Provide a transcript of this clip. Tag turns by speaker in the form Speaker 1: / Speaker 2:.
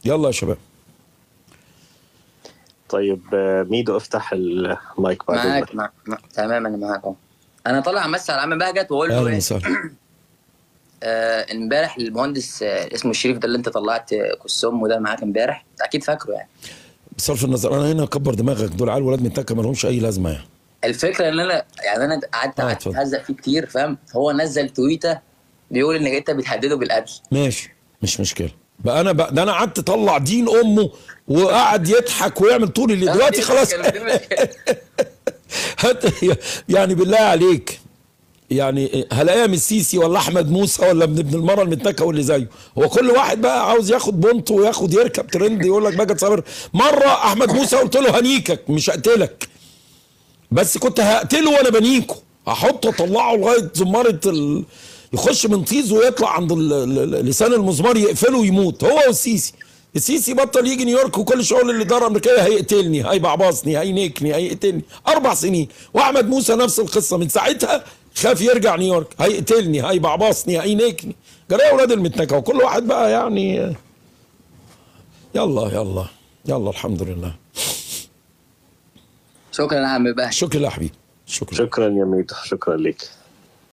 Speaker 1: يلا يا شباب.
Speaker 2: طيب ميدو افتح المايك بعد
Speaker 3: معاك
Speaker 2: اذنك.
Speaker 3: تمام، انا معاك اهو. انا طالع امسي على عم بهجت واقول له
Speaker 1: اهلا
Speaker 3: ايه.
Speaker 1: وسهلا.
Speaker 3: امبارح المهندس اسمه الشريف ده اللي انت طلعت كسوم وده معاك امبارح، اكيد فاكره يعني.
Speaker 1: بصرف النظر انا هنا اكبر دماغك، دول عيال ولاد من تكه ما لهمش اي لازمه يعني.
Speaker 3: الفكره ان انا يعني انا قعدت اتهزق فيه كتير، فاهم؟ هو نزل تويته بيقول انك انت بتهدده بالقتل.
Speaker 1: ماشي مش مشكله بقى. ده انا قعدت اطلع دين امه وقعد يضحك ويعمل طول اللي دلوقتي خلاص. يعني بالله عليك، يعني هلاقيها من السيسي ولا احمد موسى ولا من ابن المره المتنكه واللي زيه. هو كل واحد بقى عاوز ياخد بونت وياخد يركب ترند يقول لك بقى صابر. مره احمد موسى قلت له هنيكك مش هقتلك، بس كنت هقتله وانا بنيكه، هحطه اطلعه لغايه زماره يخش من طيز ويطلع عند لسان المزمار يقفله ويموت هو والسيسي. السيسي بطل يجي نيويورك وكل شغل الاداره الامريكيه هيقتلني هيبعبصني هينيكني هيقتلني 4 سنين. واحمد موسى نفس القصه من ساعتها خاف يرجع نيويورك، هيقتلني هيبعبصني هينيكني. جرى يا اولاد المتنكه وكل واحد بقى يعني. يلا يلا يلا الحمد لله.
Speaker 3: شكرا يا عم بهجت.
Speaker 1: شكرا يا حبيبي.
Speaker 2: شكرا يا ميدو، شكرا لك.